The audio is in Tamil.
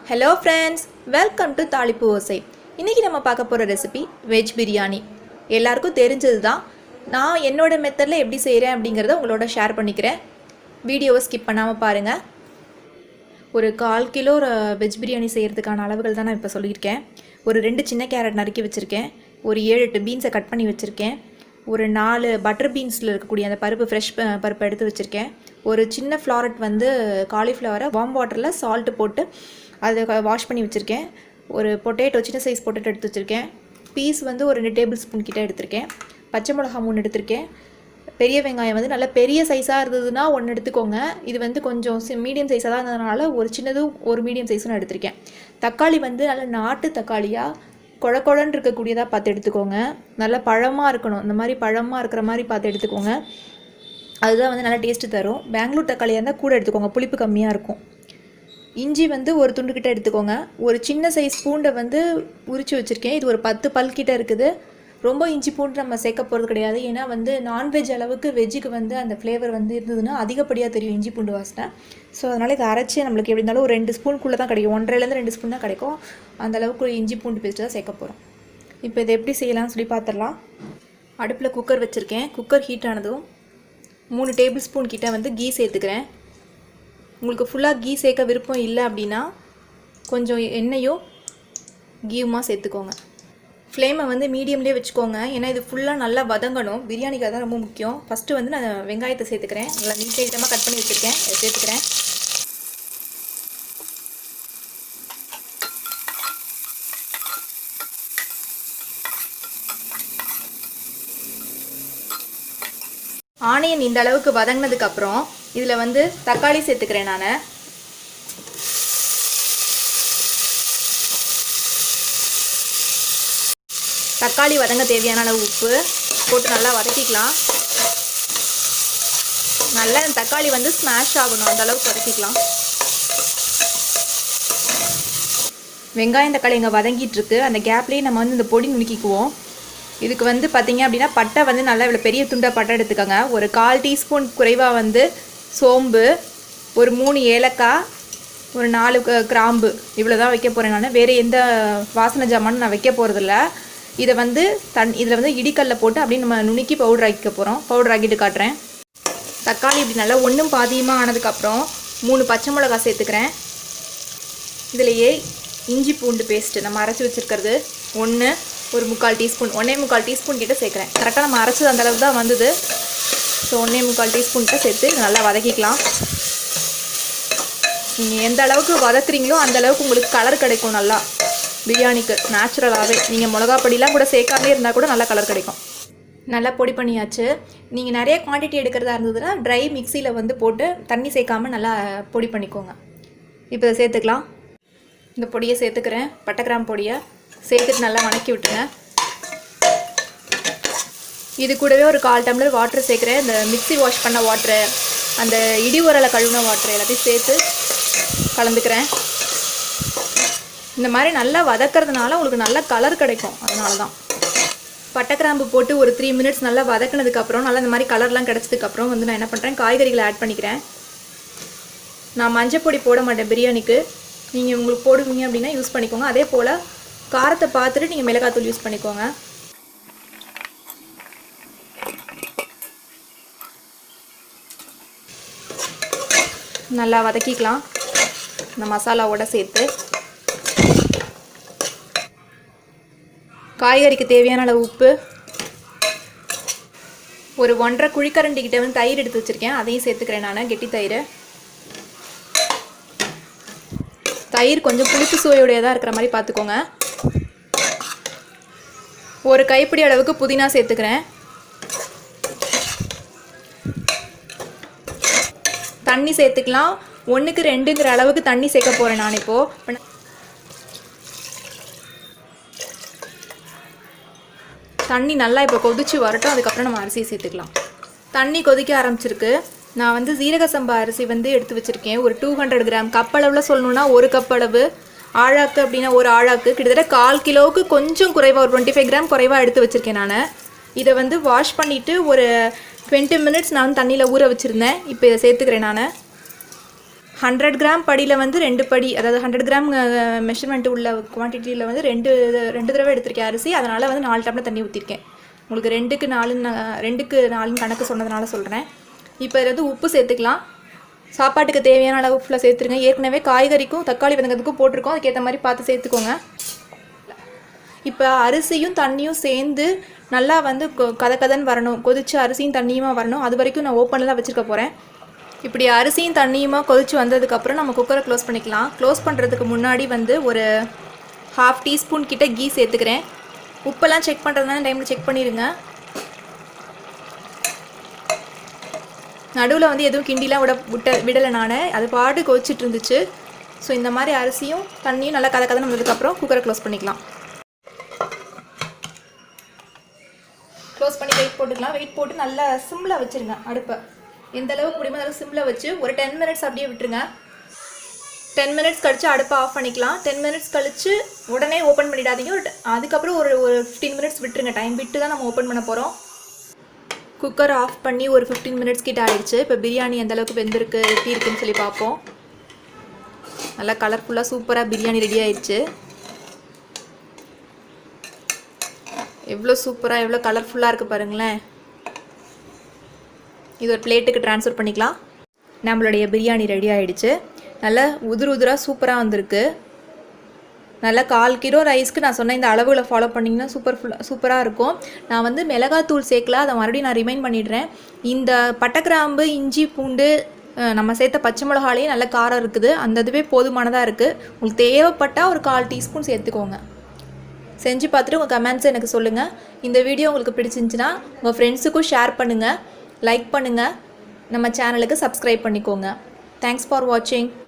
Hello friends, welcome to தாளிப்பு ஓசை. இன்றைக்கி நம்ம பார்க்க போகிற ரெசிபி வெஜ் பிரியாணி. எல்லாருக்கும் தெரிஞ்சது தான். நான் என்னோடய மெத்தடில் எப்படி செய்கிறேன் அப்படிங்கிறத உங்களோட ஷேர் பண்ணிக்கிறேன். வீடியோவை ஸ்கிப் பண்ணாமல் பாருங்கள். ஒரு 1/4 கிலோ வெஜ் பிரியாணி செய்கிறதுக்கான அளவுகள் தான் நான் இப்போ சொல்லியிருக்கேன். ஒரு 2 சின்ன கேரட் நறுக்கி வச்சுருக்கேன். ஒரு 7-8 பீன்ஸை கட் பண்ணி வச்சுருக்கேன். ஒரு 4 பட்டர் பீன்ஸில் இருக்கக்கூடிய அந்த பருப்பு ஃப்ரெஷ் பருப்பை எடுத்து வச்சுருக்கேன். ஒரு சின்ன ஃப்ளாரட் காலிஃப்ளவரை வார்ம் வாட்டரில் சால்ட்டு போட்டு அதை வாஷ் பண்ணி வச்சுருக்கேன். ஒரு பொட்டேட்டோ சின்ன சைஸ் பொட்டேட்டோ எடுத்து வச்சுருக்கேன். பீஸ் ஒரு 2 டேபிள் ஸ்பூன் கிட்டே எடுத்திருக்கேன். பச்சை மிளகா 3 எடுத்திருக்கேன். பெரிய வெங்காயம் நல்ல பெரிய சைஸாக இருந்ததுன்னா 1 எடுத்துக்கோங்க. இது கொஞ்சம் மீடியம் சைஸாக தான் இருந்ததுனால ஒரு சின்னதும் ஒரு மீடியம் சைஸும் நான் எடுத்திருக்கேன். தக்காளி நல்ல நாட்டு தக்காளியாக குழன்னு இருக்கக்கூடியதாக பார்த்து எடுத்துக்கோங்க. நல்லா பழமாக இருக்கணும். இந்த மாதிரி பழமாக இருக்கிற மாதிரி பார்த்து எடுத்துக்கோங்க. அதுதான் நல்லா டேஸ்ட்டு தரும். பெங்களூர் தக்காளியாக இருந்தால் கூட எடுத்துக்கோங்க, புளிப்பு கம்மியாக இருக்கும். இஞ்சி ஒரு துண்டுக்கிட்ட எடுத்துக்கோங்க. ஒரு சின்ன சைஸ் பூண்டை உரித்து வச்சுருக்கேன். இது ஒரு 10 பல் கிட்ட இருக்குது. ரொம்ப இஞ்சி பூண்டு நம்ம சேர்க்க போகிறது கிடையாது. ஏன்னா நான்வெஜ் அளவுக்கு வெஜ்ஜுக்கு அந்த ஃப்ளேவர் இருந்ததுன்னா அதிகப்படியாக தெரியும் இஞ்சி பூண்டு வாசனை. ஸோ அதனால் இதை அரைச்சி நம்மளுக்கு எப்படி இருந்தாலும் ஒரு 2 ஸ்பூனுக்குள்ளே தான் கிடைக்கும். 1.5லேருந்து 2 ஸ்பூன் தான் கிடைக்கும். அந்த அளவுக்கு இஞ்சி பூண்டு பேஸ்ட்டு தான் சேர்க்க போகிறோம். இப்போ இதை எப்படி செய்யலாம்னு சொல்லி பார்த்துடலாம். அடுப்பில் குக்கர் வச்சுருக்கேன். குக்கர் ஹீட் ஆனதும் 3 டேபிள் ஸ்பூன் கிட்ட கீ சேர்த்துக்கிறேன். உங்களுக்கு ஃபுல்லாக கீ சேர்க்க விருப்பம் இல்லை அப்படின்னா கொஞ்சம் எண்ணெயும் கீயுமா சேர்த்துக்கோங்க. ஃப்ளேமை மீடியம்லேயே வச்சுக்கோங்க. ஏன்னா இது ஃபுல்லாக நல்லா வதங்கணும். பிரியாணிக்கு தான் ரொம்ப முக்கியம். ஃபஸ்ட்டு நான் வெங்காயத்தை சேர்த்துக்கிறேன். நல்லா நீட் ஐட்டமாக கட் பண்ணி வச்சுருக்கேன். அதை சேர்த்துக்கிறேன். ஆனியன் இந்த அளவுக்கு வதங்கினதுக்கப்புறம் இதில் தக்காளி சேர்த்துக்கிறேன். நான் தக்காளி வதங்க தேவையான அளவு உப்பு போட்டு நல்லா வதக்கிக்கலாம். நல்லா தக்காளி ஸ்மாஷ் ஆகணும், அந்த அளவுக்கு வதக்கிக்கலாம். வெங்காயம் தக்காளி இங்கே வதங்கிட்டு இருக்கு. அந்த கேப்லேயே நம்ம இந்த பொடி நுணுக்கிக்குவோம். இதுக்கு பார்த்தீங்க அப்படின்னா பட்டை நல்லா இவ்வளோ பெரிய துண்டை பட்டை எடுத்துக்கோங்க. ஒரு 1/4 டீஸ்பூன் குறைவாக சோம்பு, ஒரு 3 ஏலக்காய், ஒரு 4 கிராம்பு, இவ்வளோ தான் வைக்க போகிறேன். நான் வேறு எந்த வாசனை ஜாமானும் நான் வைக்க போகிறதில்ல. இதை இதில் இடிக்கல்ல போட்டு அப்படியே நம்ம நுணுக்கி பவுடர் ஆக்கிக்க போகிறோம். பவுடர் ஆக்கிட்டு காட்டுறேன். தக்காளி இப்படி நல்லா ஒன்றும் பாதியமாக ஆனதுக்கப்புறம் 3 பச்சை மிளகா சேர்த்துக்கிறேன். இதிலையே இஞ்சி பூண்டு பேஸ்ட்டு நம்ம அரைச்சி வச்சுருக்கிறது ஒரு 3/4 டீஸ்பூன் 1.25 டீஸ்பூன் கிட்ட சேர்க்குறேன். கரெக்டாக நம்ம அரைச்சது அந்தளவுக்கு தான் வந்தது. ஸோ 1.25 டீஸ்பூன் கிட்ட சேர்த்து நல்லா வதக்கிக்கலாம். நீங்கள் எந்த அளவுக்கு வதக்குறீங்களோ அந்த அளவுக்கு உங்களுக்கு கலர் கிடைக்கும். நல்லா பிரியாணிக்கு நேச்சுரலாகவே நீங்கள் மிளகா பொடிலாம் கூட சேர்க்காமே இருந்தால் கூட நல்லா கலர் கிடைக்கும். நல்லா பொடி பண்ணியாச்சு. நீங்கள் நிறைய குவான்டிட்டி எடுக்கிறதா இருந்ததுன்னா ட்ரை மிக்சியில் போட்டு தண்ணி சேர்க்காமல் நல்லா பொடி பண்ணிக்கோங்க. இப்போ இதை சேர்த்துக்கலாம். இந்த பொடியை சேர்த்துக்கிறேன். பட்டை கிராம்பு பொடியை சேர்த்துட்டு நல்லா வணக்கி விட்டுருங்க. இது கூடவே ஒரு 1/4 டம்ளர் வாட்டர் சேர்க்குறேன். இந்த மிக்ஸி வாஷ் பண்ண வாட்ரு, அந்த இடி உரலை கழுவின வாட்ரு எல்லாத்தையும் சேர்த்து கலந்துக்கிறேன். இந்த மாதிரி நல்லா வதக்கிறதுனால உங்களுக்கு நல்ல கலர் கிடைக்கும். அதனால தான் பட்டை கிராம்பு போட்டு ஒரு 3 மினிட்ஸ் நல்லா வதக்கினதுக்கப்புறம் நல்லா இந்த மாதிரி கலர்லாம் கிடச்சதுக்கப்புறம் நான் என்ன பண்ணுறேன், காய்கறிகளை ஆட் பண்ணிக்கிறேன். நான் மஞ்சள் பொடி போட மாட்டேன் பிரியாணிக்கு. நீங்கள் உங்களுக்கு போடுவீங்க அப்படின்னா யூஸ் பண்ணிக்கோங்க. அதே போல் காரத்தை பார்த்துட்டு நீங்கள் மிளகாத்தூள் யூஸ் பண்ணிக்கோங்க. நல்லா வதக்கிக்கலாம் இந்த மசாலாவோட சேர்த்து. காய்கறிக்கு தேவையான அளவு உப்பு, ஒரு 1.5 குழிக்கரண்டி கிட்ட தயிர் எடுத்து வச்சுருக்கேன். அதையும் சேர்த்துக்கிறேன். நான் கெட்டி தயிர். தயிர் கொஞ்சம் புளிப்பு சுவையுடையதாக இருக்கிற மாதிரி பார்த்துக்கோங்க. ஒரு கைப்பிடி அளவுக்கு புதினா சேர்த்துக்கிறேன். தண்ணி சேர்த்துக்கலாம். 1க்கு 2ங்கிற அளவுக்கு தண்ணி சேர்க்க போகிறேன் நான் இப்போது. தண்ணி நல்லா இப்போ கொதிச்சு வரட்டும். அதுக்கப்புறம் நம்ம அரிசியை சேர்த்துக்கலாம். தண்ணி கொதிக்க ஆரம்பிச்சிருக்கு. நான் சீரகசம்பா அரிசி எடுத்து வச்சுருக்கேன். ஒரு 200 கிராம். கப் அளவில் சொல்லணுன்னா 1 கப் அளவு. ஆழாக்கு அப்படின்னா ஒரு ஆழாக்கு கிட்டத்தட்ட 1/4 கிலோவுக்கு கொஞ்சம் குறைவாக ஒரு 25 கிராம் குறைவாக எடுத்து வச்சுருக்கேன். நான் இதை வாஷ் பண்ணிவிட்டு ஒரு 20 மினிட்ஸ் நான் தண்ணியில் ஊற வச்சுருந்தேன். இப்போ இதை சேர்த்துக்கிறேன். நான் 100 கிராம் படியில் வந்து 2 படி, அதாவது 100 கிராம் மெஷர்மெண்ட் உள்ள குவான்டிட்டியில் வந்து ரெண்டு தடவை எடுத்திருக்கேன் அரிசி. அதனால் வந்து 4 டம்ளர் தண்ணி ஊற்றிருக்கேன். உங்களுக்கு 2க்கு 4 கணக்கு சொன்னதுனால சொல்கிறேன். இப்போ இதில் வந்து உப்பு சேர்த்துக்கலாம். சாப்பாட்டுக்கு தேவையான அளவு ஃபுல்லாக சேர்த்துருங்க. ஏற்கனவே காய்கறிக்கும் தக்காளி வதங்கிறதுக்கும் போட்டிருக்கோம், அதுக்கேற்ற மாதிரி பார்த்து சேர்த்துக்கோங்க. இப்போ அரிசியும் தண்ணியும் சேர்ந்து நல்லா வந்து கதன்னு வரணும், கொதிச்சு அரிசியும் தண்ணியுமா வரணும். அது வரைக்கும் நான் ஓப்பனில் தான் வச்சுருக்க போகிறேன். இப்படி அரிசியும் தண்ணியுமா கொதிச்சு வந்ததுக்கப்புறம் நம்ம குக்கரை க்ளோஸ் பண்ணிக்கலாம். க்ளோஸ் பண்ணுறதுக்கு முன்னாடி வந்து ஒரு 1/2 டீஸ்பூன் கிட்ட கீ சேர்த்துக்கிறேன். உப்பெல்லாம் செக் பண்ணுறதுனால டைமில் செக் பண்ணிடுங்க. நடுவில் வந்து எதுவும் கிண்டிலாம் விடலை நான், அது பாடு கொதிச்சுட்டு இருந்துச்சு. ஸோ இந்த மாதிரி அரிசியும் தண்ணியும் நல்லா கதன்னு வந்ததுக்கப்புறம் குக்கரை க்ளோஸ் பண்ணிக்கலாம். க்ளோஸ் பண்ணி வெயிட் போட்டுக்கலாம். வெயிட் போட்டு நல்லா சிம்மில் வச்சுருங்க. அடுப்பை எந்த அளவுக்கு முடியுமோ அளவுக்கு சிம்மில் வச்சு ஒரு 10 மினிட்ஸ் அப்படியே விட்டுருங்க. 10 மினிட்ஸ் கழித்து அடுப்பை ஆஃப் பண்ணிக்கலாம். 10 மினிட்ஸ் கழித்து உடனே ஓப்பன் பண்ணிடாதீங்க. அதுக்கப்புறம் ஒரு 15 மினிட்ஸ் விட்டுருங்க. டைம் விட்டு தான் நம்ம ஓப்பன் பண்ண போகிறோம். குக்கர் ஆஃப் பண்ணி ஒரு 15 மினிட்ஸ் கிட்ட ஆகிடுச்சு. இப்போ பிரியாணி எந்த அளவுக்கு வெந்திருக்கு, எப்படி இருக்குன்னு சொல்லி பார்ப்போம். நல்லா கலர்ஃபுல்லாக சூப்பராக பிரியாணி ரெடி ஆயிடுச்சு. எவ்வளோ சூப்பராக எவ்வளோ கலர்ஃபுல்லாக இருக்குது பாருங்களேன். இது ஒரு பிளேட்டுக்கு ட்ரான்ஸ்ஃபர் பண்ணிக்கலாம். நம்மளுடைய பிரியாணி ரெடி ஆகிடுச்சு. நல்லா உதிராக சூப்பராக வந்திருக்கு. நல்லா 1/4 கிலோ ரைஸ்க்கு நான் சொன்ன இந்த அளவுகளை ஃபாலோ பண்ணிங்கன்னா சூப்பராக இருக்கும். நான் வந்து மிளகாத்தூள் சேர்க்கல, அதை மறுபடியும் நான் ரிமைண்ட் பண்ணிடுறேன். இந்த பட்டைக்கிராம்பு, இஞ்சி, பூண்டு, நம்ம சேர்த்த பச்சை மிளகாலேயே நல்ல காரம் இருக்குது. அந்த இதுவே போதுமானதாக இருக்குது. உங்களுக்கு தேவைப்பட்டால் ஒரு 1/4 டீஸ்பூன் சேர்த்துக்கோங்க. செஞ்சு பார்த்துட்டு உங்கள் கமெண்ட்ஸை எனக்கு சொல்லுங்கள். இந்த வீடியோ உங்களுக்கு பிடிச்சிருந்துச்சின்னா உங்கள் ஃப்ரெண்ட்ஸுக்கும் ஷேர் பண்ணுங்கள், லைக் பண்ணுங்கள், நம்ம சேனலுக்கு சப்ஸ்கிரைப் பண்ணிக்கோங்க. தேங்க்ஸ் ஃபார் வாட்சிங்.